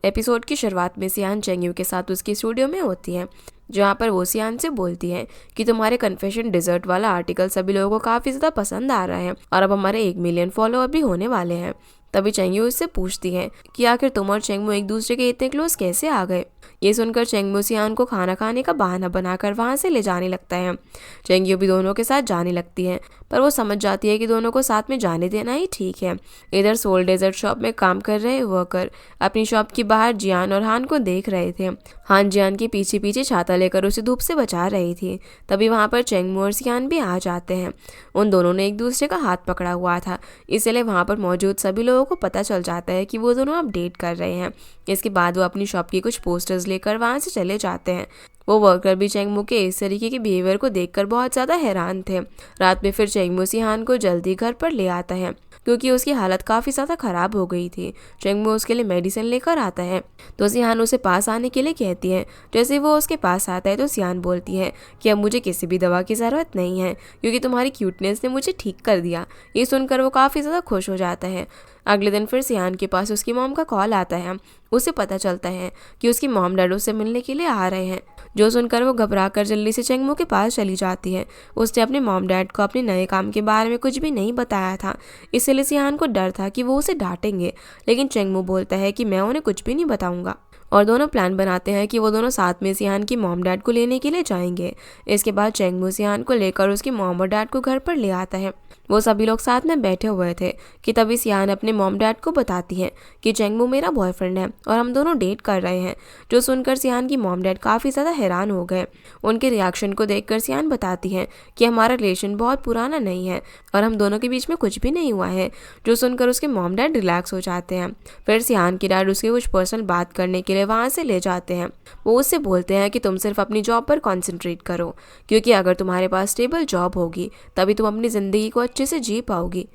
Episode की शुरुआत में सियान चेंगयू के साथ उसके स्टूडियो में होती है, जहाँ पर वो सियान से बोलती है कि तुम्हारे कन्फेशन डिजर्ट वाला आर्टिकल सभी लोगों को काफ़ी ज़्यादा पसंद आ रहा है और अब हमारे 1 मिलियन फॉलोअर भी होने वाले हैं। तभी चेंगयू उससे पूछती है कि आखिर तुम और चेंगमू एक दूसरे के इतने क्लोज कैसे आ गए। ये सुनकर चेंगमू सियान को खाना खाने का बहाना बनाकर वहाँ से ले जाने लगता है। चेंगयू भी दोनों के साथ जाने लगती है, पर वो समझ जाती है कि दोनों को साथ में जाने देना ही ठीक है। इधर सोल डेजर्ट शॉप में काम कर रहे वर्कर अपनी शॉप के बाहर जियान और हान को देख रहे थे। हान जियान के पीछे पीछे छाता लेकर उसे धूप से बचा रही थी। तभी वहाँ पर चेंगमू और सियान भी आ जाते हैं। उन दोनों ने एक दूसरे का हाथ पकड़ा हुआ था, इसलिए वहाँ पर मौजूद सभी लोगों को पता चल जाता है कि वो दोनों अब डेट कर रहे हैं। इसके बाद वो अपनी शॉप की कुछ पोस्टर्स लेकर वहाँ से चले जाते हैं। वो वर्कर भी चेंगमू के इस तरीके के बिहेवियर को देखकर बहुत ज़्यादा हैरान थे। रात में फिर चेंगमू सियान को जल्दी घर पर ले आता है क्योंकि उसकी हालत काफ़ी ज़्यादा ख़राब हो गई थी। चेंगमू उसके लिए मेडिसिन लेकर आता है तो सियान उसे पास आने के लिए कहती है। जैसे वो उसके पास आता है तो सियान बोलती है कि अब मुझे किसी भी दवा की ज़रूरत नहीं है क्योंकि तुम्हारी क्यूटनेस ने मुझे ठीक कर दिया। ये सुनकर वो काफ़ी ज़्यादा खुश हो जाता है। अगले दिन फिर सियान के पास उसकी मॉम का कॉल आता है। उसे पता चलता है कि उसकी मॉम डैड उससे मिलने के लिए आ रहे हैं, जो सुनकर वो घबराकर जल्दी से चेंगमू के पास चली जाती है। उसने अपने मॉम डैड को अपने नए काम के बारे में कुछ भी नहीं बताया था, इसलिए सियान को डर था कि वो उसे डांटेंगे, लेकिन चेंगमू बोलता है कि मैं उन्हें कुछ भी नहीं बताऊंगा। और दोनों प्लान बनाते हैं कि वो दोनों साथ में सियान की मॉम डैड को लेने के लिए जाएंगे। इसके बाद चेंगमू सियान को लेकर उसकी मॉम और डैड को घर पर ले आता है। वो सभी लोग साथ में बैठे हुए थे कि तभी सियान अपने मॉम डैड को बताती है कि चेंगमू मेरा बॉयफ्रेंड है और हम दोनों डेट कर रहे हैं। जो सुनकर सियान की मॉम डैड काफ़ी ज़्यादा हैरान हो गए। उनके रिएक्शन को देखकर सियान बताती है कि हमारा रिलेशन बहुत पुराना नहीं है और हम दोनों के बीच में कुछ भी नहीं हुआ है। जो सुनकर उसके मॉम डैड रिलैक्स हो जाते हैं। फिर सियान की डैड उसके कुछ पर्सनल बात करने के लिए वहाँ से ले जाते हैं। वो उससे बोलते हैं कि तुम सिर्फ अपनी जॉब पर कॉन्सेंट्रेट करो, क्योंकि अगर तुम्हारे पास स्टेबल जॉब होगी तभी तुम अपनी ज़िंदगी को अच्छे से जी पाओगी।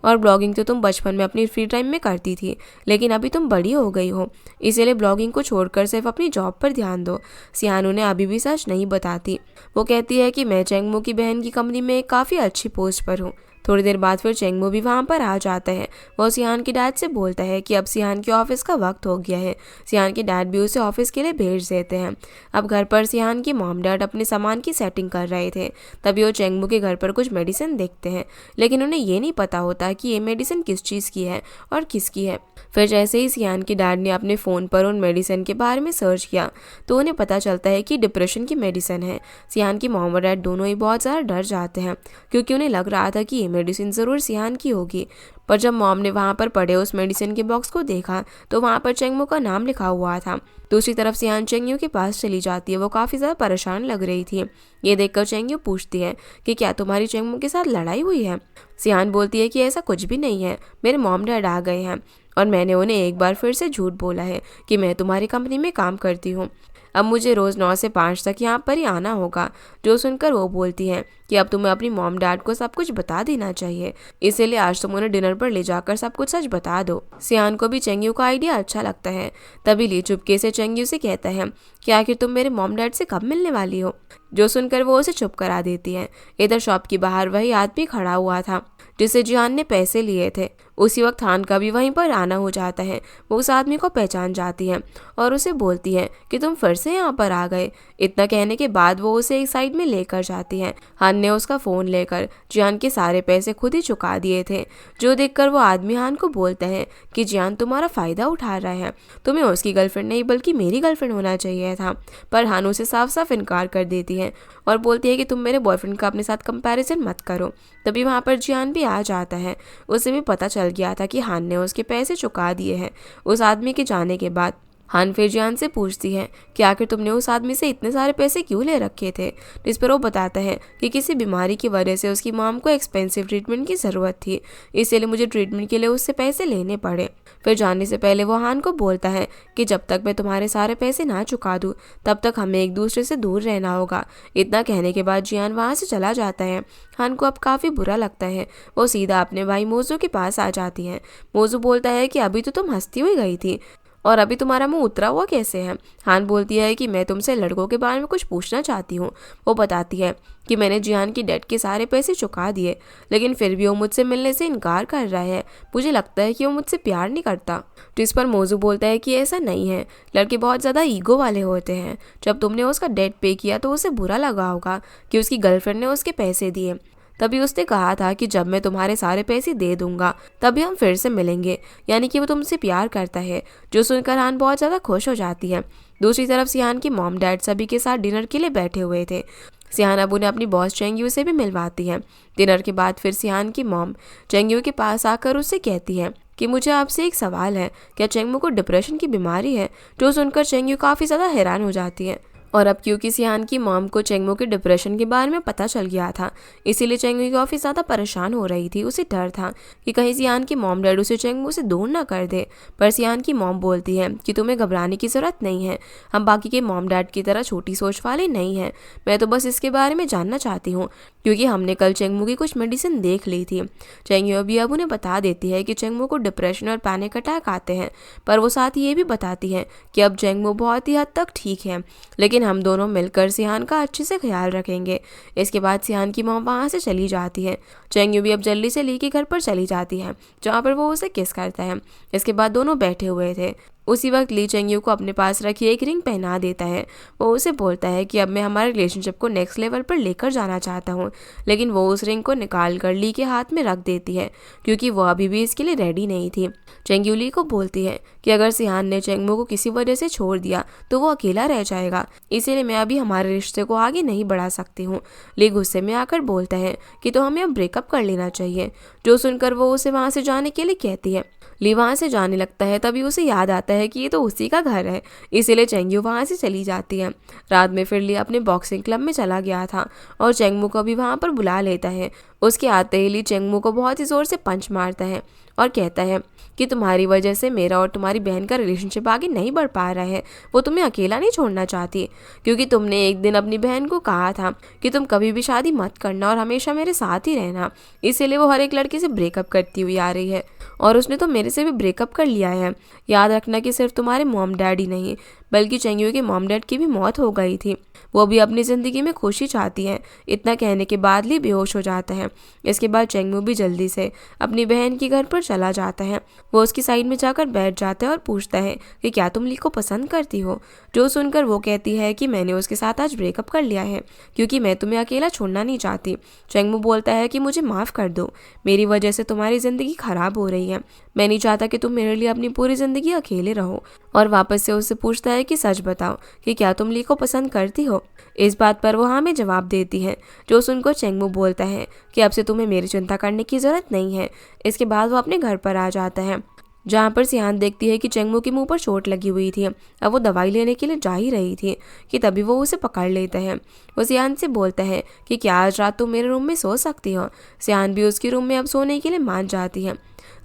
और ब्लॉगिंग तो तुम बचपन में अपनी फ्री टाइम में करती थी, लेकिन अभी तुम बड़ी हो गई हो, इसीलिए ब्लॉगिंग को छोड़कर सिर्फ अपनी जॉब पर ध्यान दो। सियान उन्हें अभी भी सच नहीं बताती। वो कहती है कि मैं चेंगमू की बहन की कंपनी में काफ़ी अच्छी पोस्ट पर हूँ। थोड़ी देर बाद फिर चेंगमू भी वहाँ पर आ जाता है। वो सियान के डैड से बोलता है कि अब सियान के ऑफिस का वक्त हो गया है। सियान के डैड भी उसे ऑफिस के लिए भेज देते हैं। अब घर पर सियान की मॉम डैड अपने सामान की सेटिंग कर रहे थे। तभी वो चेंगमू के घर पर कुछ मेडिसिन देखते हैं, लेकिन उन्हें ये नहीं पता होता कि ये मेडिसिन किस चीज़ की है और किसकी है। फिर जैसे ही सियान के डैड ने अपने फ़ोन पर उन मेडिसिन के बारे में सर्च किया तो उन्हें पता चलता है कि डिप्रेशन की मेडिसिन है। सियान की मॉम और डैड दोनों ही बहुत ज़्यादा डर जाते हैं, क्योंकि उन्हें लग रहा था कि ये मेडिसिन ज़रूर सियान की होगी। पर जब मॉम ने वहाँ पर पड़े उस मेडिसिन के बॉक्स को देखा तो वहाँ पर चेंगमू का नाम लिखा हुआ था। दूसरी तरफ सियान चेंगयू के पास चली जाती है। वो काफ़ी ज़्यादा परेशान लग रही थी। ये देखकर चेंगयू पूछती है कि क्या तुम्हारी चेंगमू के साथ लड़ाई हुई है। सियान बोलती है कि ऐसा कुछ भी नहीं है, मेरे मॉम डैड आ गए हैं और मैंने उन्हें एक बार फिर से झूठ बोला है कि मैं तुम्हारी कंपनी में काम करती हूँ। अब मुझे रोज़ 9 से 5 तक यहाँ पर ही आना होगा। जो सुनकर वो बोलती है कि अब तुम्हें अपनी मॉम डैड को सब कुछ बता देना चाहिए, इसीलिए आज तुम उन्हें डिनर पर ले जाकर सब कुछ सच बता दो। सियान को भी चेंगयू का आइडिया अच्छा लगता है। तभी ली चुपके से चेंगयू से कहता है कि आखिर तुम मेरे मॉम डैड से कब मिलने वाली हो। जो सुनकर वो उसे चुप करा देती है। इधर शॉप के बाहर वही आदमी खड़ा हुआ था जिससे जियान ने पैसे लिए थे। उसी वक्त हान का भी वहीं पर आना हो जाता है। वो उस आदमी को पहचान जाती है और उसे बोलती है कि तुम फिर से यहाँ पर आ गए। इतना कहने के बाद वो उसे एक साइड में लेकर जाती है। हान ने उसका फ़ोन लेकर जियान के सारे पैसे खुद ही चुका दिए थे। जो देखकर वो आदमी हान को बोलता है कि जियान तुम्हारा फ़ायदा उठा रहा है, तुम्हें उसकी गर्लफ्रेंड नहीं बल्कि मेरी गर्लफ्रेंड होना चाहिए था। पर हान उसे साफ साफ इनकार कर देती है और बोलती है कि तुम मेरे बॉयफ्रेंड का अपने साथ कंपैरिजन मत करो। तभी वहाँ पर जियान भी आ जाता है। उसे भी पता चल गया था कि हान ने उसके पैसे चुका दिए हैं। उस आदमी के जाने के बाद हान फिर जियान से पूछती है कि आखिर तुमने उस आदमी से इतने सारे पैसे क्यों ले रखे थे। जिस पर वो बताता है कि किसी बीमारी की वजह से उसकी मॉम को एक्सपेंसिव ट्रीटमेंट की ज़रूरत थी, इसलिए मुझे ट्रीटमेंट के लिए उससे पैसे लेने पड़े। फिर जाने से पहले वो हान को बोलता है कि जब तक मैं तुम्हारे सारे पैसे ना चुका दूँ तब तक हमें एक दूसरे से दूर रहना होगा। इतना कहने के बाद जियान वहाँ से चला जाता है। हान को अब काफ़ी बुरा लगता है। वो सीधा अपने भाई मोजू के पास आ जाती है। मोजू बोलता है कि अभी तो तुम हंसती हुई गई थी और अभी तुम्हारा मुंह उतरा हुआ कैसे है? हान बोलती है कि मैं तुमसे लड़कों के बारे में कुछ पूछना चाहती हूँ। वो बताती है कि मैंने जियान की डेट के सारे पैसे चुका दिए, लेकिन फिर भी वो मुझसे मिलने से इनकार कर रहा है। मुझे लगता है कि वो मुझसे प्यार नहीं करता। तो इस पर मोजू बोलता है कि ऐसा नहीं है, लड़के बहुत ज़्यादा ईगो वाले होते हैं। जब तुमने उसका डेट पे किया तो उसे बुरा लगा होगा कि उसकी गर्लफ्रेंड ने उसके पैसे दिए। तभी उसने कहा था कि जब मैं तुम्हारे सारे पैसे दे दूंगा तभी हम फिर से मिलेंगे, यानी कि वो तुमसे प्यार करता है। जो सुनकर हान बहुत ज़्यादा खुश हो जाती है। दूसरी तरफ सियान की मॉम डैड सभी के साथ डिनर के लिए बैठे हुए थे। सियान अब उन्हें अपनी बॉस चेंगयू से भी मिलवाती है। डिनर के बाद फिर सियान की मॉम चेंगयू के पास आकर उससे कहती है कि मुझे आपसे एक सवाल है, क्या चेंगमू को डिप्रेशन की बीमारी है? जो सुनकर चेंगयू काफ़ी ज़्यादा हैरान हो जाती है। और अब क्योंकि सियान की मॉम को चेंगमू के डिप्रेशन के बारे में पता चल गया था, इसीलिए चेंगमू काफ़ी ज़्यादा परेशान हो रही थी। उसे डर था कि कहीं सियान की मॉम डैड उसे चेंगमू से दूर ना कर दे। पर सियान की मॉम बोलती है कि तुम्हें घबराने की ज़रूरत नहीं है, हम बाकी के मॉम डैड की तरह छोटी सोच वाले नहीं हैं। मैं तो बस इसके बारे में जानना चाहती हूँ क्योंकि हमने कल चेंगमू की कुछ मेडिसिन देख ली थी। चेंगयू भी अब उन्हें बता देती है कि चेंगमू को डिप्रेशन और पैनिक अटैक आते हैं, पर वो साथ ही ये भी बताती है कि अब चेंगमू बहुत ही हद तक ठीक है, लेकिन हम दोनों मिलकर सियान का अच्छे से ख्याल रखेंगे। इसके बाद सियान की मॉम वहाँ से चली जाती है। चेंगयू भी अब जल्दी से ली के घर पर चली जाती है, जहाँ पर वो उसे किस करता है। इसके बाद दोनों बैठे हुए थे। उसी वक्त ली चेंगयू को अपने पास रखी एक रिंग पहना देता है। वो उसे बोलता है कि अब मैं हमारे रिलेशनशिप को नेक्स्ट लेवल पर लेकर जाना चाहता हूँ, लेकिन वो उस रिंग को निकाल कर ली के हाथ में रख देती है क्योंकि वो अभी भी इसके लिए रेडी नहीं थी। चेंगयू ली को बोलती है कि अगर सियान ने चेंगमू को किसी वजह से छोड़ दिया तो वो अकेला रह जाएगा, इसीलिए मैं अभी हमारे रिश्ते को आगे नहीं बढ़ा सकती हूँ। ली गुस्से में आकर बोलता है कि तो हमें अब ब्रेकअप कर लेना चाहिए। जो सुनकर वो उसे वहाँ से जाने के लिए कहती है। ली वहाँ से जाने लगता है, तभी उसे याद आता है कि ये तो उसी का घर है, इसीलिए चेंगयू वहाँ से चली जाती है। रात में फिर ली अपने बॉक्सिंग क्लब में चला गया था और चेंगमू को भी वहाँ पर बुला लेता है। उसके आते ही ली चेंगमू को बहुत ही ज़ोर से पंच मारता है और कहता है कि तुम्हारी वजह से मेरा और तुम्हारी बहन का रिलेशनशिप आगे नहीं बढ़ पा रहा है। वो तुम्हें अकेला नहीं छोड़ना चाहती क्योंकि तुमने एक दिन अपनी बहन को कहा था कि तुम कभी भी शादी मत करना और हमेशा मेरे साथ ही रहना, इसीलिए वो हर एक लड़के से ब्रेकअप करती हुई आ रही है और उसने तो मेरे से भी ब्रेकअप कर लिया है। याद रखना कि सिर्फ तुम्हारे मॉम डैडी नहीं बल्कि चेंगयू के मॉम डैड की भी मौत हो गई थी। वो भी अपनी ज़िंदगी में खुशी चाहती हैं। इतना कहने के बाद ली बेहोश हो जाता है। इसके बाद चेंगमू भी जल्दी से अपनी बहन के घर पर चला जाता है। वो उसकी साइड में जाकर बैठ जाता है और पूछता है कि क्या तुम ली को पसंद करती हो? जो सुनकर वो कहती है कि मैंने उसके साथ आज ब्रेकअप कर लिया है क्योंकि मैं तुम्हें अकेला छोड़ना नहीं चाहती। चेंगमू बोलता है कि मुझे माफ़ कर दो, मेरी वजह से तुम्हारी ज़िंदगी ख़राब हो रही है। मैं नहीं चाहता कि तुम मेरे लिए अपनी पूरी ज़िंदगी अकेले रहो। और वापस से उससे पूछता है कि सच बताओ कि क्या तुम ली को पसंद करती हो? इस बात पर वो हाँ में जवाब देती है। जो सुनकर चेंगमू बोलता है कि अब से तुम्हें मेरी चिंता करने की ज़रूरत नहीं है। इसके बाद वो अपने घर पर आ जाता है, जहाँ पर सियान देखती है कि चेंगमू के मुंह पर चोट लगी हुई थी। अब वो दवाई लेने के लिए जा ही रही थी कि तभी वो उसे पकड़ लेता है। वो सियान से बोलता है कि क्या आज रात तुम मेरे रूम में सो सकती हो? सियान भी उसके रूम में अब सोने के लिए मान जाती है।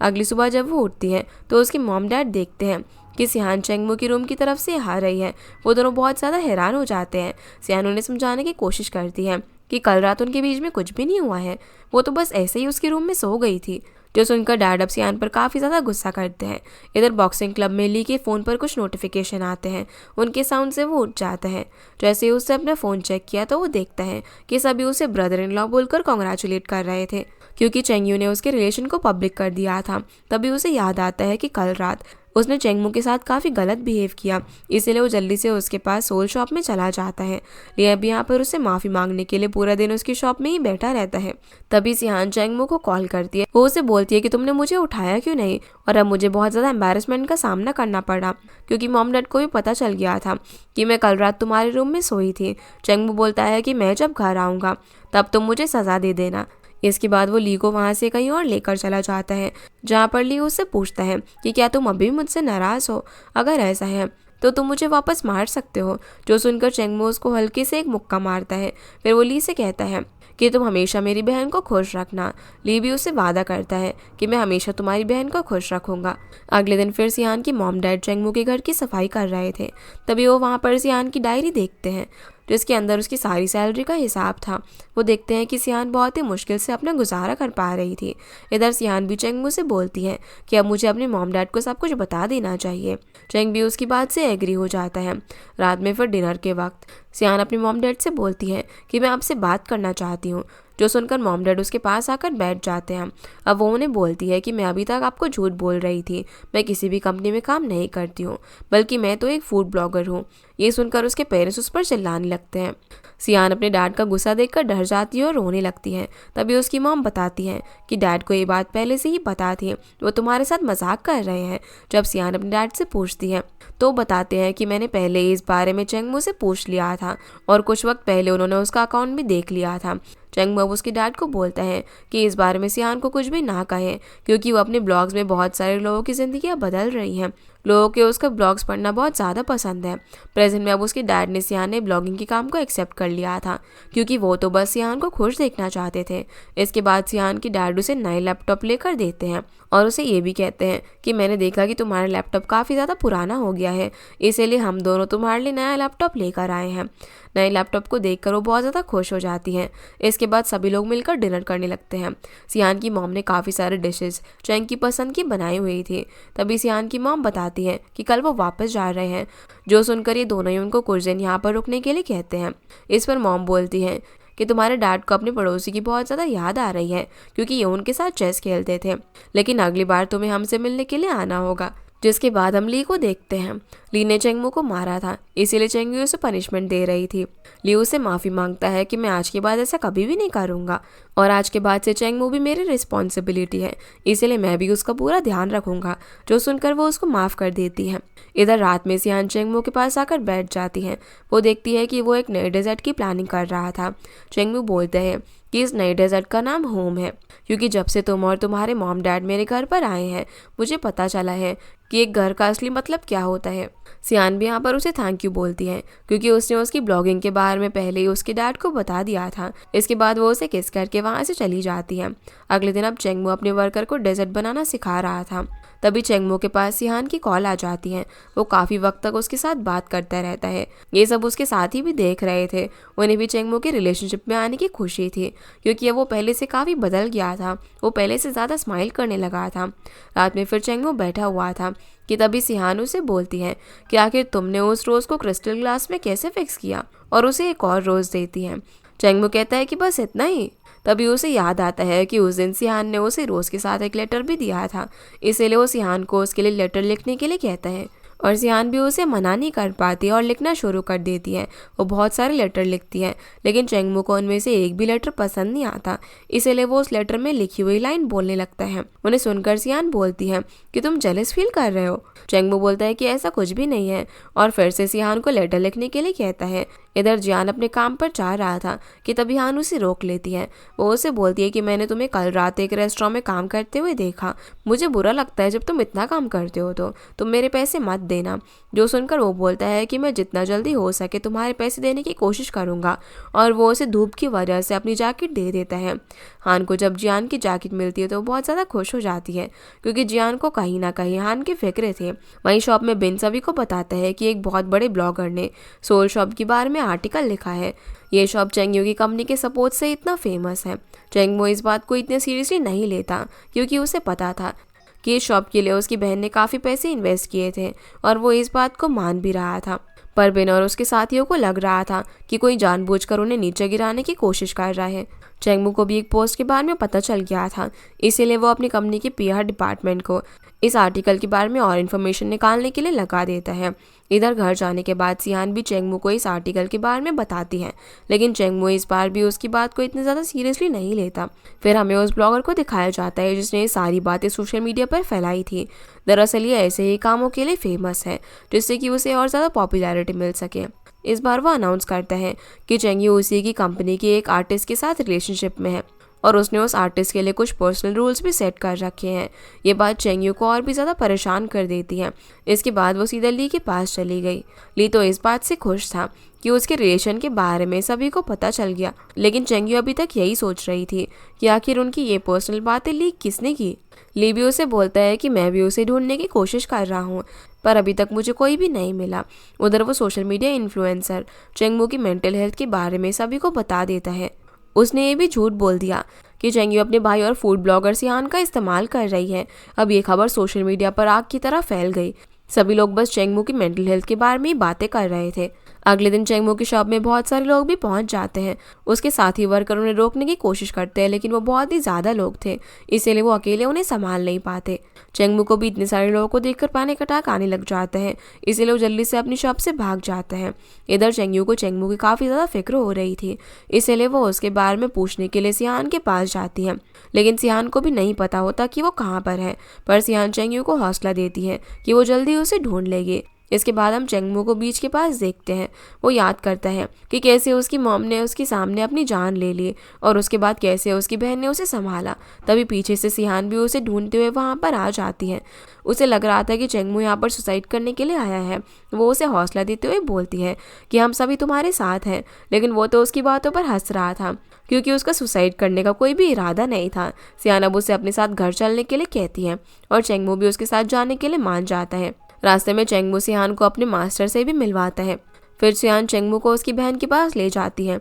अगली सुबह जब वो उठती है तो उसके मॉम डैड देखते हैं कि सियान चेंगमू की रूम की तरफ से आ रही है। वो दोनों बहुत ज़्यादा हैरान हो जाते हैं। सियान उन्हें समझाने की कोशिश करती है कि कल रात उनके बीच में कुछ भी नहीं हुआ है, वो तो बस ऐसे ही उसके रूम में सो गई थी। जो सुनकर डैड अब सियान पर काफ़ी ज़्यादा गुस्सा करते हैं। इधर बॉक्सिंग क्लब में ली के फ़ोन पर कुछ नोटिफिकेशन आते हैं। उनके साउंड से वो उठ जाता है। जैसे ही उससे अपना फ़ोन चेक किया तो वो देखता है कि सभी उसे ब्रदर इन लॉ बोलकर कॉन्ग्रेचुलेट कर रहे थे क्योंकि चेंगयू ने उसके रिलेशन को पब्लिक कर दिया था। तभी उसे याद आता है कि कल रात उसने चेंगमू के साथ काफ़ी गलत बिहेव किया, इसीलिए वो जल्दी से उसके पास सोल शॉप में चला जाता है। ये अब यहाँ पर उसे माफ़ी मांगने के लिए पूरा दिन उसकी शॉप में ही बैठा रहता है। तभी सियान चेंगमू को कॉल करती है। वो उसे बोलती है कि तुमने मुझे उठाया क्यों नहीं, और अब मुझे बहुत ज़्यादा एम्बैरेसमेंट का सामना करना पड़ा क्योंकि मॉम डैड को भी पता चल गया था कि मैं कल रात तुम्हारे रूम में सोई थी। चेंगमू बोलता है कि मैं जब घर आऊँगा तब तुम मुझे सज़ा दे देना। इसके बाद वो ली को वहाँ से कहीं और लेकर चला जाता है, जहाँ पर ली उससे पूछता है कि क्या तुम अभी भी मुझसे नाराज़ हो? अगर ऐसा है तो तुम मुझे वापस मार सकते हो। जो सुनकर चेंगमू उसको हल्के से एक मुक्का मारता है। फिर वो ली से कहता है कि तुम हमेशा मेरी बहन को खुश रखना। ली भी उससे वादा करता है कि मैं हमेशा तुम्हारी बहन को खुश रखूंगा। अगले दिन फिर सियान की मॉम डैड चेंगमू के घर की सफाई कर रहे थे। तभी वो वहाँ पर सियान की डायरी देखते हैं, जिसके अंदर उसकी सारी सैलरी का हिसाब था। वो देखते हैं कि सियान बहुत ही मुश्किल से अपना गुजारा कर पा रही थी। इधर सियान भी चेंगमू से बोलती है कि अब मुझे अपने मॉम डैड को सब कुछ बता देना चाहिए। चेंग भी उसकी बात से एग्री हो जाता है। रात में फिर डिनर के वक्त सियान अपने मॉम डैड से बोलती है कि मैं आपसे बात करना चाहती हूँ, जो सुनकर मॉम डैड उसके पास आकर बैठ जाते हैं। अब वो उन्हें बोलती है कि मैं अभी तक आपको झूठ बोल रही थी, मैं किसी भी कंपनी में काम नहीं करती हूँ, बल्कि मैं तो एक फूड ब्लॉगर हूँ। ये सुनकर उसके पेरेंट्स उस पर चिल्लाने लगते हैं। सियान अपने डैड का गुस्सा देखकर डर जाती है और रोने लगती है। तभी उसकी मॉम बताती है कि डैड को ये बात पहले से ही पता थी, वो तुम्हारे साथ मजाक कर रहे हैं। जब सियान अपने डैड से पूछती है तो बताते हैं कि मैंने पहले ही इस बारे में चेंगमू से पूछ लिया था और कुछ वक्त पहले उन्होंने उसका अकाउंट भी देख लिया था। चेंगमू अब उसके डैड को बोलता है कि इस बारे में सियान को कुछ भी ना कहें, क्योंकि वो अपने ब्लॉग्स में बहुत सारे लोगों की ज़िंदगियाँ बदल रही हैं। लोगों के उसका ब्लॉग्स पढ़ना बहुत ज़्यादा पसंद है। प्रेजेंट में अब उसके डैड ने सियान ने ब्लॉगिंग के काम को एक्सेप्ट कर लिया था, क्योंकि वो तो बस सियान को खुश देखना चाहते थे। इसके बाद सियान की डैड उसे नए लैपटॉप लेकर देते हैं और उसे ये भी कहते हैं कि मैंने देखा कि तुम्हारा लैपटॉप काफ़ी ज़्यादा पुराना हो गया है, इसीलिए हम दोनों तुम्हारे लिए नया लैपटॉप लेकर आए हैं। नए लैपटॉप को देखकर वो बहुत ज़्यादा खुश हो जाती हैं। इसके बाद सभी लोग मिलकर डिनर करने लगते हैं। सियान की मॉम ने काफ़ी सारे डिशेस चेंग की पसंद की बनाई हुई थी। तभी सियान की मॉम बताती है कि कल वो वापस जा रहे हैं, जो सुनकर ये दोनों ही उनको कुछ दिन यहाँ पर रुकने के लिए कहते हैं। इस पर मॉम बोलती है कि तुम्हारे डैड को अपने पड़ोसी की बहुत ज़्यादा याद आ रही है, क्योंकि ये उनके साथ चेस खेलते थे, लेकिन अगली बार तुम्हें हमसे मिलने के लिए आना होगा। जिसके बाद हम ली को देखते हैं। ली ने चेंगमू को मारा था, इसीलिए चेंगमू उसे पनिशमेंट दे रही थी। ली उससे माफ़ी मांगता है कि मैं आज के बाद ऐसा कभी भी नहीं करूँगा और आज के बाद से चेंगमू भी मेरी रिस्पॉन्सिबिलिटी है, इसीलिए मैं भी उसका पूरा ध्यान रखूँगा। जो सुनकर वो उसको माफ़ कर देती है। इधर रात में सियान चेंगमू के पास आकर बैठ जाती है। वो देखती है कि वो एक नए डेजर्ट की प्लानिंग कर रहा था। चेंगमू बोलते हैं कि इस नए डेजर्ट का नाम होम है, क्योंकि जब से तुम और तुम्हारे मॉम डैड मेरे घर पर आए हैं मुझे पता चला है कि एक घर का असली मतलब क्या होता है। सियान भी यहाँ पर उसे थैंक यू बोलती है, क्योंकि उसने उसकी ब्लॉगिंग के बारे में पहले ही उसके डैड को बता दिया था। इसके बाद वो उसे किस करके वहाँ से चली जाती है। अगले दिन अब चेंगमू अपने वर्कर को डेजर्ट बनाना सिखा रहा था। तभी चेंगमू के पास सियान की कॉल आ जाती है। वो काफ़ी वक्त तक उसके साथ बात करता रहता है। ये सब उसके साथी भी देख रहे थे। उन्हें भी चेंगमू के रिलेशनशिप में आने की खुशी थी, क्योंकि वो पहले से काफ़ी बदल गया था। वो पहले से ज़्यादा स्माइल करने लगा था। रात में फिर चेंगमू बैठा हुआ था कि तभी सियान उसे बोलती है कि आखिर तुमने उस रोज़ को क्रिस्टल ग्लास में कैसे फिक्स किया, और उसे एक और रोज़ देती है। चेंगमू कहता है कि बस इतना ही। तभी उसे याद आता है कि उस दिन सियान ने उसे रोज़ के साथ एक लेटर भी दिया था, इसीलिए वो सियान को उसके लिए लेटर लिखने के लिए कहता है और सियान भी उसे मना नहीं कर पाती और लिखना शुरू कर देती है। वो बहुत सारे लेटर लिखती है, लेकिन चेंगमू को उनमें से एक भी लेटर पसंद नहीं आता, इसीलिए वो उस लेटर में लिखी हुई लाइन बोलने लगता है। उन्हें सुनकर सियान बोलती है कि तुम जेलस फील कर रहे हो। चेंगमू बोलता है कि ऐसा कुछ भी नहीं है और फिर से सियान को लेटर लिखने के लिए कहता है। इधर जियान अपने काम पर जा रहा था कि तभी हान उसे रोक लेती है। वो उसे बोलती है कि मैंने तुम्हें कल रात एक रेस्टोरेंट में काम करते हुए देखा। मुझे बुरा लगता है जब तुम इतना काम करते हो तो तुम मेरे पैसे मत देना। जो सुनकर वो बोलता है कि मैं जितना जल्दी हो सके तुम्हारे पैसे देने की कोशिश करूँगा, और वो उसे धूप की वजह से अपनी जैकेट दे देता है। हान को जब जियान की जैकेट मिलती है तो वो बहुत ज़्यादा खुश हो जाती है, क्योंकि जियान को कहीं ना कहीं हान की फिक्र थे। वहीं शॉप में बिन सभी को बताता है कि एक बहुत बड़े ब्लॉगर ने सोल शॉप के बारे में आर्टिकल लिखा है। ये शॉप चेंगमू की कंपनी के सपोर्ट से इतना फेमस है। चेंगमू इस बात को इतने सीरियसली नहीं लेता, क्योंकि उसे पता था कि इस शॉप के लिए उसकी बहन ने काफ़ी पैसे इन्वेस्ट किए थे और वो इस बात को मान भी रहा था। पर बिन और उसके साथियों को लग रहा था कि कोई जानबूझकर उन्हें नीचे गिराने की कोशिश कर रहा है। चेंगमू को भी एक पोस्ट के बारे में पता चल गया था, इसीलिए वो अपनी कंपनी के पीआर डिपार्टमेंट को इस आर्टिकल के बारे में और इन्फॉर्मेशन निकालने के लिए लगा देता है। इधर घर जाने के बाद सियान भी चेंगमू को इस आर्टिकल के बारे में बताती है, लेकिन चेंगमू इस बार भी उसकी बात को इतनी ज़्यादा सीरियसली नहीं लेता। फिर हमें उस ब्लॉगर को दिखाया जाता है जिसने ये सारी बातें सोशल मीडिया पर फैलाई थी। दरअसल ये ऐसे ही कामों के लिए फेमस है, जिससे कि उसे और ज़्यादा पॉपुलैरिटी मिल सके। इस बार वो अनाउंस करता है कि चेंगमू उसी की कंपनी के एक आर्टिस्ट के साथ रिलेशनशिप में है। और उसने उस आर्टिस्ट के लिए कुछ पर्सनल रूल्स भी सेट कर रखे हैं। ये बात चेंग यू को और भी ज़्यादा परेशान कर देती है। इसके बाद वो सीधा ली के पास चली गई। ली तो इस बात से खुश था कि उसके रिलेशन के बारे में सभी को पता चल गया, लेकिन चेंग यू अभी तक यही सोच रही थी कि आखिर उनकी ये पर्सनल बातें लीक किसने की। ली भी उसे बोलता है कि मैं भी उसे ढूंढने की कोशिश कर रहा हूँ, पर अभी तक मुझे कोई भी नहीं मिला। उधर वो सोशल मीडिया इन्फ्लुएंसर चेंगमू की मेंटल हेल्थ के बारे में सभी को बता देता है। उसने ये भी झूठ बोल दिया कि चेंगयू अपने भाई और फूड ब्लॉगर सियान का इस्तेमाल कर रही है। अब ये खबर सोशल मीडिया पर आग की तरह फैल गई। सभी लोग बस चेंगमू की मेंटल हेल्थ के बारे में ही बातें कर रहे थे। अगले दिन चेंगमू की शॉप में बहुत सारे लोग भी पहुंच जाते हैं। उसके साथी वर्कर उन्हें रोकने की कोशिश करते हैं, लेकिन वो बहुत ही ज़्यादा लोग थे, इसीलिए वो अकेले उन्हें संभाल नहीं पाते। चेंगमू को भी इतने सारे लोगों को देखकर पैनिक अटैक आने लग जाता है, इसीलिए वो जल्दी से अपनी शॉप से भाग जाता है। इधर चेंगयू को चेंगमू की काफ़ी ज़्यादा फिक्र हो रही थी, इसीलिए वो उसके बारे में पूछने के लिए सियान के पास जाती है। लेकिन सियान को भी नहीं पता होता कि वो कहाँ पर है, पर सियान चेंगयू को हौसला देती है कि वो जल्दी उसे ढूंढ लेगी। इसके बाद हम चेंगमू को बीच के पास देखते हैं। वो याद करता है कि कैसे उसकी मॉम ने उसके सामने अपनी जान ले ली और उसके बाद कैसे उसकी बहन ने उसे संभाला। तभी पीछे से सियान भी उसे ढूंढते हुए वहाँ पर आ जाती है। उसे लग रहा था कि चेंगमू यहाँ पर सुसाइड करने के लिए आया है। वो उसे हौसला देते हुए बोलती है कि हम सभी तुम्हारे साथ हैं, लेकिन वो तो उसकी बातों पर हंस रहा था क्योंकि उसका सुसाइड करने का कोई भी इरादा नहीं था। सियान अब उसे अपने साथ घर चलने के लिए कहती है और चेंगमू भी उसके साथ जाने के लिए मान जाता है। रास्ते में चेंगमू सियान को अपने मास्टर से भी मिलवाता है। फिर सियान चेंगमू को उसकी बहन के पास ले जाती है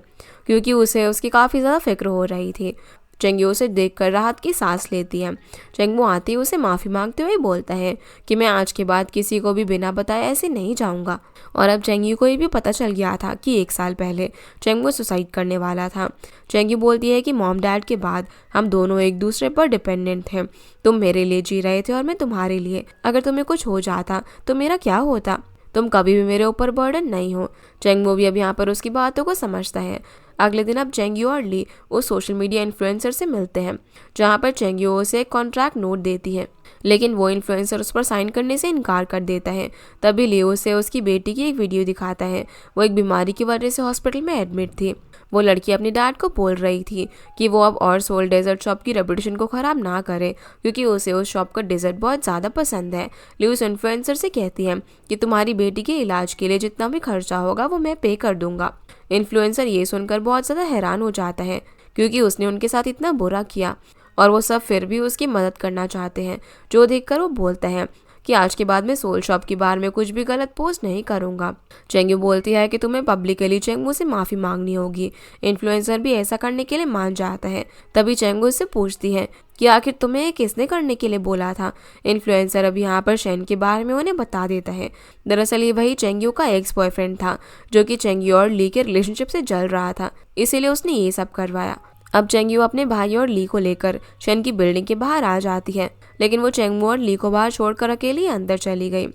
क्योंकि उसे उसकी काफ़ी ज़्यादा फिक्र हो रही थी। चेंगयू उसे देखकर राहत की सांस लेती है। चेंगमू आते ही उसे माफ़ी मांगते हुए बोलता है कि मैं आज के बाद किसी को भी बिना बताए ऐसे नहीं जाऊंगा। और अब चेंगयू को ये भी पता चल गया था कि 1 साल पहले चेंगमू सुसाइड करने वाला था। चेंगयू बोलती है कि मॉम डैड के बाद हम दोनों एक दूसरे पर डिपेंडेंट हैं। तुम मेरे लिए जी रहे थे और मैं तुम्हारे लिए। अगर तुम्हें कुछ हो जाता तो मेरा क्या होता? तुम कभी भी मेरे ऊपर बर्डन नहीं हो। चेंगमू भी अब यहाँ पर उसकी बातों को समझता है। अगले दिन अब चेंगयू और ली उस सोशल मीडिया इन्फ्लुएंसर से मिलते हैं, जहाँ पर चेंगयू उसे एक कॉन्ट्रैक्ट नोट देती है, लेकिन वो इन्फ्लुएंसर उस पर साइन करने से इनकार कर देता है। तभी ली उसे उसकी बेटी की एक वीडियो दिखाता है। वो एक बीमारी की वजह से हॉस्पिटल में एडमिट थी। वो लड़की अपने डैड को बोल रही थी कि वो अब और सोल डेजर्ट शॉप की रेपुटेशन को ख़राब ना करे क्योंकि उसे उस शॉप का डेजर्ट बहुत ज़्यादा पसंद है। ली उस इन्फ्लुएंसर से कहती है कि तुम्हारी बेटी के इलाज के लिए जितना भी खर्चा होगा वो मैं पे कर दूंगा। इन्फ्लुएंसर ये सुनकर बहुत ज़्यादा हैरान हो जाता है क्योंकि उसने उनके साथ इतना बुरा किया और वो सब फिर भी उसकी मदद करना चाहते हैं, जो देखकर वो बोलता है कि आज के बाद मैं सोल शॉप के बारे में कुछ भी गलत पोस्ट नहीं करूंगा। चेंगयू बोलती है कि तुम्हें पब्लिकली चेंगमू से माफ़ी मांगनी होगी। इन्फ्लुएंसर भी ऐसा करने के लिए मान जाता है। तभी चेंगमू से पूछती है कि आखिर तुम्हें किसने करने के लिए बोला था। इन्फ्लुएंसर अब यहाँ पर शेन के बारे में उन्हें बता देता है। दरअसल ये वही चेंगयू का एक्स बॉयफ्रेंड था जो कि चेंगयू और ली के रिलेशनशिप से जल रहा था, इसीलिए उसने ये सब करवाया। अब चेंगयू अपने भाई और ली को लेकर शेन की बिल्डिंग के बाहर आ जाती है, लेकिन वो चेंगमू और ली को बाहर छोड़कर अकेली अंदर चली गई।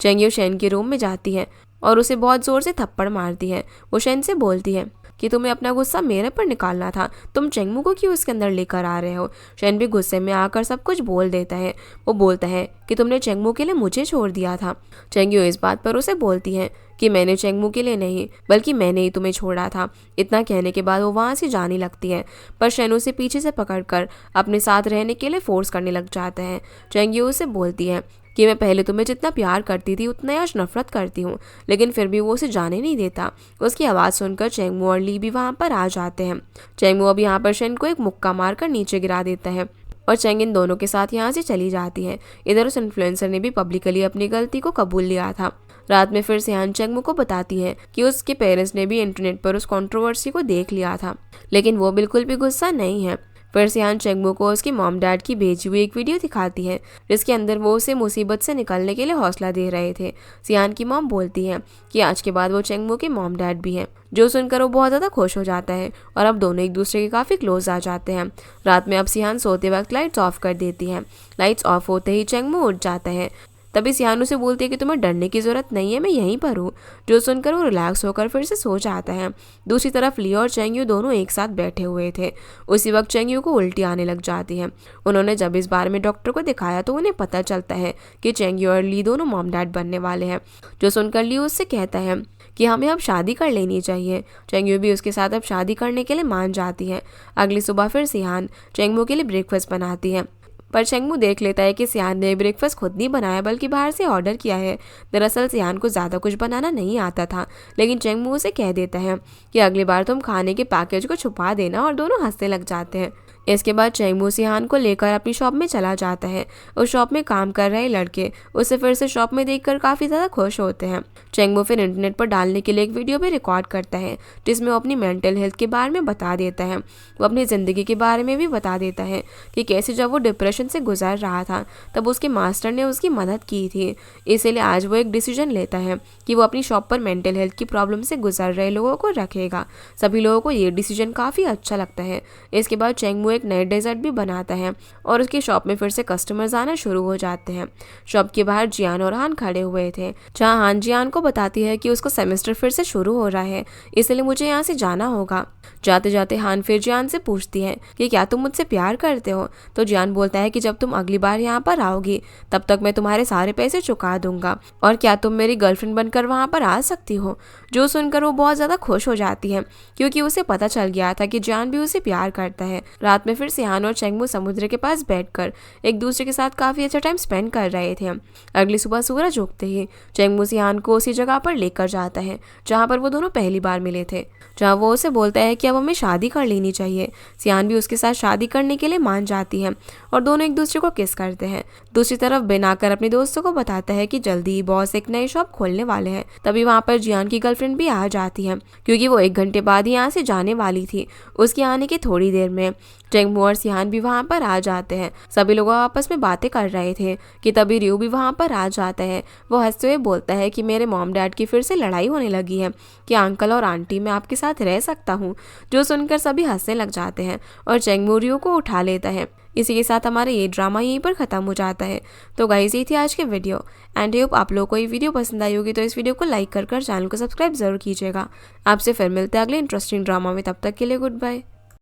चेंगयू शेन के रूम में जाती है और उसे बहुत जोर से थप्पड़ मारती है। वो शेन से बोलती है कि तुम्हें अपना गुस्सा मेरे पर निकालना था, तुम चेंगमू को क्यों इसके अंदर लेकर आ रहे हो। शेन भी गुस्से में आकर सब कुछ बोल देता है। वो बोलता है कि तुमने चेंगमू के लिए मुझे छोड़ दिया था। चेंगयू इस बात पर उसे बोलती है कि मैंने चेंगमू के लिए नहीं बल्कि मैंने ही तुम्हें छोड़ा था। इतना कहने के बाद वो वहाँ से जाने लगती है, पर शेन उसे पीछे से पकड़कर अपने साथ रहने के लिए फोर्स करने लग जाता है। चेंगयू उसे बोलती है कि मैं पहले तुम्हें जितना प्यार करती थी उतना आज नफरत करती हूँ, लेकिन फिर भी वो उसे जाने नहीं देता। उसकी आवाज़ सुनकर चेंगमू और ली भी वहाँ पर आ जाते हैं। चेंगमू अब यहाँ पर शेन को एक मुक्का मारकर नीचे गिरा देता है और चेंग इन दोनों के साथ यहाँ से चली जाती है। इधर उस इन्फ्लुएंसर ने भी पब्लिकली अपनी गलती को कबूल लिया था। रात में फिर सियान चेंगमू को बताती है कि उसके पेरेंट्स ने भी इंटरनेट पर उस कंट्रोवर्सी को देख लिया था, लेकिन वो बिल्कुल भी गुस्सा नहीं है। फिर सियान चेंगमू को उसकी मॉम डैड की भेजी हुई एक वीडियो दिखाती है जिसके अंदर वो उसे मुसीबत से निकलने के लिए हौसला दे रहे थे। सियान की मॉम बोलती है कि आज के बाद वो चेंगमू के मॉम डैड भी हैं, जो सुनकर वो बहुत ज़्यादा खुश हो जाता है और अब दोनों एक दूसरे के काफ़ी क्लोज आ जाते हैं। रात में अब सियान सोते वक्त लाइट्स ऑफ कर देती है। लाइट्स ऑफ होते ही चेंगमू उठ जाता है। तभी सियान उसे बोलती है कि तुम्हें डरने की ज़रूरत नहीं है, मैं यहीं पर हूँ, जो सुनकर वो रिलैक्स होकर फिर से सो जाता है। दूसरी तरफ ली और चेंगयू दोनों एक साथ बैठे हुए थे। उसी वक्त चेंगयू को उल्टी आने लग जाती है। उन्होंने जब इस बारे में डॉक्टर को दिखाया तो उन्हें पता चलता है कि चेंगयू और ली दोनों मॉम डैड बनने वाले हैं। जो सुनकर ली उससे कहता है कि हमें अब शादी कर लेनी चाहिए। चेंगयू भी उसके साथ अब शादी करने के लिए मान जाती है। अगली सुबह फिर सिहान चेंगमू के लिए ब्रेकफास्ट बनाती है, पर चेंगमू देख लेता है कि सियान ने ब्रेकफास्ट खुद नहीं बनाया बल्कि बाहर से ऑर्डर किया है। दरअसल सियान को ज़्यादा कुछ बनाना नहीं आता था, लेकिन चेंगमू उसे कह देता है कि अगली बार तुम खाने के पैकेज को छुपा देना, और दोनों हंसने लग जाते हैं। इसके बाद चेंगमू सिहान को लेकर अपनी शॉप में चला जाता है। उस शॉप में काम कर रहे लड़के उसे फिर से शॉप में देखकर काफ़ी ज़्यादा खुश होते हैं। चेंगमू फिर इंटरनेट पर डालने के लिए एक वीडियो भी रिकॉर्ड करता है, जिसमें वो अपनी मेंटल हेल्थ के बारे में बता देता है। वो अपनी ज़िंदगी के बारे में भी बता देता है कि कैसे जब वो डिप्रेशन से गुजर रहा था तब उसके मास्टर ने उसकी मदद की थी। इसीलिए आज वो एक डिसीजन लेता है कि वो अपनी शॉप पर मेंटल हेल्थ की प्रॉब्लम से गुजर रहे लोगों को रखेगा। सभी लोगों को ये डिसीजन काफ़ी अच्छा लगता है। इसके बाद चेंगमू एक नए डेजर्ट भी बनाता है और उसकी शॉप में फिर से कस्टमर्स आना शुरू हो जाते हैं। शॉप के बाहर जियान और हान खड़े हुए थे, जहाँ हान जियान को बताती है कि उसको सेमेस्टर फिर से शुरू हो रहा है, इसलिए मुझे यहाँ से जाना होगा। जाते जाते हान फिर जियान से पूछती है कि क्या तुम मुझसे प्यार करते हो? तो जियान बोलता है कि जब तुम अगली बार यहाँ पर आओगी तब तक मैं तुम्हारे सारे पैसे चुका दूंगा, और क्या तुम मेरी गर्लफ्रेंड बनकर वहाँ पर आ सकती हो? जो सुनकर वो बहुत ज़्यादा खुश हो जाती है, क्योंकि उसे पता चल गया था कि जियान भी उसे प्यार करता है। रात में फिर सिहान और चेंगमू समुद्र के पास बैठकर एक दूसरे के साथ काफ़ी अच्छा टाइम स्पेंड कर रहे थे। अगली सुबह सूरज उगते ही चेंगमू सिहान को उसी जगह पर लेकर जाता है जहाँ पर वो दोनों पहली बार मिले थे, जहाँ वो उसे बोलता है कि अब हमें शादी कर लेनी चाहिए। सियान भी उसके साथ शादी करने के लिए मान जाती है और दोनों एक दूसरे को किस करते हैं। दूसरी तरफ बिन आकर अपने दोस्तों को बताता है कि जल्दी ही बॉस एक नई शॉप खोलने वाले हैं। तभी वहाँ पर जियान की गर्लफ्रेंड भी आ जाती है, क्योंकि वो 1 घंटे बाद ही यहाँ से जाने वाली थी। उसके आने की थोड़ी देर में चेंगमू और सिहान भी वहाँ पर आ जाते हैं। सभी लोग आपस में बातें कर रहे थे कि तभी रियो भी वहाँ पर आ जाता है। वो हंसते हुए बोलता है कि मेरे मॉम डैड की फिर से लड़ाई होने लगी है, कि अंकल और आंटी मैं आपके साथ रह सकता हूँ। जो सुनकर सभी हंसने लग जाते हैं और चेंगमू रियो को उठा लेता है। इसी के साथ हमारा ये ड्रामा यहीं पर ख़त्म हो जाता है। तो गाइस, ये थी आज के वीडियो एंड होप आप लोगों को ये वीडियो पसंद आई होगी। तो इस वीडियो को लाइक कर चैनल को सब्सक्राइब जरूर कीजिएगा। आपसे फिर मिलते हैं अगले इंटरेस्टिंग ड्रामा में, तब तक के लिए गुड बाय।